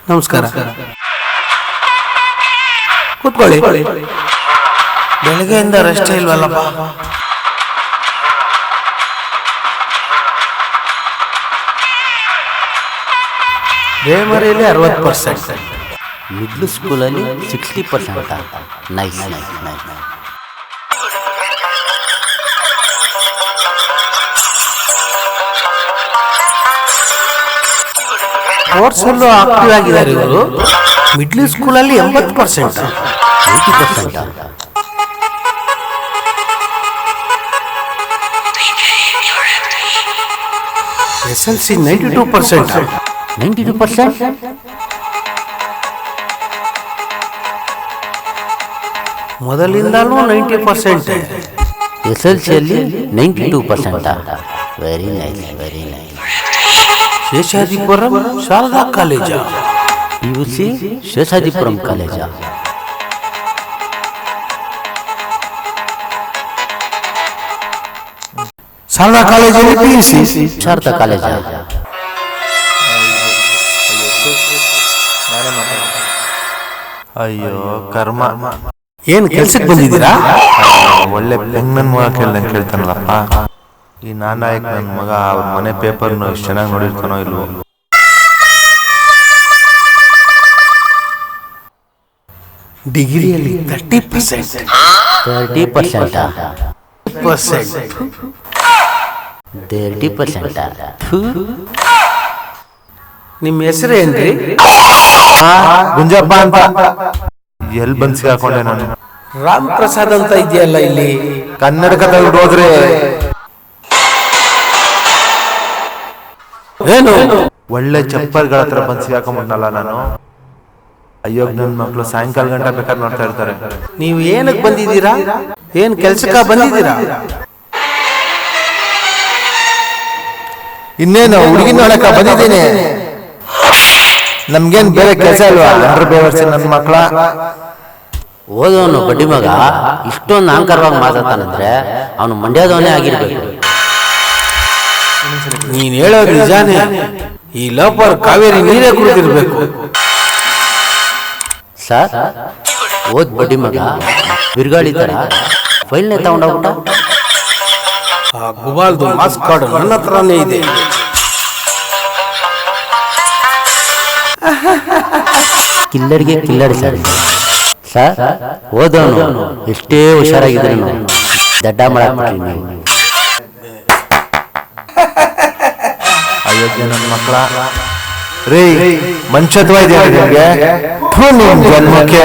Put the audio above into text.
ನಮಸ್ಕಾರ. ಕೂತ್ಕೊಳ್ಳಿ. ಬೆಳಗ್ಗೆಯಿಂದ ರೆಸ್ಟ್ ಇಲ್ವಲ್ಲಪ್ಪ. ಪ್ರೈಮರಿಯಲ್ಲಿ 60%, ಮಿಡ್ಲ್ ಸ್ಕೂಲಲ್ಲಿ 60%. Nice nice nice. ಸ್ಪೋರ್ಟ್ಸಲ್ಲೂ ಆಕ್ಟಿವ್ ಆಗಿದ್ದಾರೆ ಇವರು. ಮಿಡ್ಲ್ ಸ್ಕೂಲಲ್ಲಿ 80%, 80%. SLC 92%. 92%. ಮೊದಲಿಂದಲೂ 90%. SLCಯಲ್ಲಿ 92%. Very nice very nice. Seshadripuram Sharada college. PUC Seshadripuram college. Sharada ಕಾಲೇಜಲ್ಲಿ PUC. ಶಾರದಾ ಕಾಲೇಜ. ಅಯ್ಯೋ ಕರ್ಮ. ಏನ್ ಕೆಲ್ಸಕ್ಕೆ ಬಂದಿದ್ದೀರಾ? ಒಳ್ಳೆ ಬೆಂಗ್ನನ್ ಮಗ ಕೇಳ್ದಂಗೆ ಕೇಳ್ತಾನಲ್ಲಪ್ಪ ಈ ನಾನಾಯಕ್ ನನ್ನ ಮಗ. ಅವ್ರ ಮನೆ ಪೇಪರ್ನು ಎಷ್ಟು ಚೆನ್ನಾಗಿ ನೋಡಿರ್ತಾನೋ ಇಲ್ವೋ. ಡಿಗ್ರಿಯಲ್ಲಿ 30%. 30%. 30%. ನಿಮ್ಮ ಹೆಸರು ಏನ್ರಿ? ಗುಂಜಪ್ಪ ಅಂತ. ಎಲ್ಲಿ ಬಂದ್ ಸಿಗಾಕೊಂಡೆ ನಾನು. ರಾಮ್ ಪ್ರಸಾದ್ ಅಂತ ಇದೆಯಲ್ಲ ಇಲ್ಲಿ. ಕನ್ನಡಕ ತೆಗೆದು ಹೋದ್ರೆ ಏನು ಒಳ್ಳೆ ಚಪ್ಪಲ್ಗಳ ಹತ್ರ ಬಂದ್ ಸಿಗಾಕೊಂಡ್ಬಿಟ್ನಲ್ಲ ನಾನು. ಅಯ್ಯೋ ನನ್ನ ಮಕ್ಳು ಸಾಯಂಕಾಲ ಗಂಟ ಬೇಕಾದ್ರೆ ನೋಡ್ತಾ ಇರ್ತಾರೆ. ನೀವು ಏನಕ್ಕೆ ಬಂದಿದ್ದೀರಾ? ಏನ್ ಕೆಲ್ಸಕ್ಕ ಬಂದಿದ್ದೀರಾ? ಇನ್ನೇನು ಹುಡುಗಿ ನೋಡಕ ಬಂದಿದ್ದೀನಿ. ನಮ್ಗೇನ್ ಬೇರೆ ಕೆಲಸ ಇಲ್ವಾ? ಎಲ್ಲರೂ ಬೇವರ್ಸಿ ನನ್ನ ಮಕ್ಳ. ಓದೋನು ಬಡ್ಡಿ ಮಗ ಇಷ್ಟೊಂದು ಅಹಂಕಾರವಾಗಿ ಮಾತಾಡ್ತಾನಂದ್ರೆ ಅವನು ಮಂಡ್ಯದವನೇ ಆಗಿರ್ಬೇಕು. ನೀನ್ ಹೇಳೋದು ನಿಜಾನೇ. ಈ ಲೋಪರ್ ಕಾವೇರಿ ನೀರೇ ಕುಡಿದಿರ್ಬೇಕು. ಸರ್, ಓದ್ ಬಡ್ಡಿ ಮಗ ಬಿರುಗಾಳಿ ತರ ಫೈಲ್ನೇ ತಗೊಂಡೋಗ್ಬಿಟ್ಟ. ಆ ಗುಬಾಲ್ದು ಮಾಸ್ ಕಾರ್ಡ್ ನನ್ನ ಹತ್ರನೇ ಇದೆ. ಕಿಲ್ಲರ್ಗೆ ಕಿಲ್ಲರ್ ಸರ್. ಸರ್, ಓದೋನು ಎಷ್ಟೇ ಹುಷಾರಾಗಿದ್ರು ದಡ್ಡ ಮಾಡಾಕ್ಬಿಟ್ರಿ ನೀವು. ಅಯೋಗ್ಯ ನನ್ನ ಮಕ್ಳ. ರೀ ಮನುಷ್ಯತ್ವ ಇದೆಯಾ ನಿಮ್ಗೆ? ಥು, ನಿಮ್ ಜನ್ಮಕ್ಕೆ.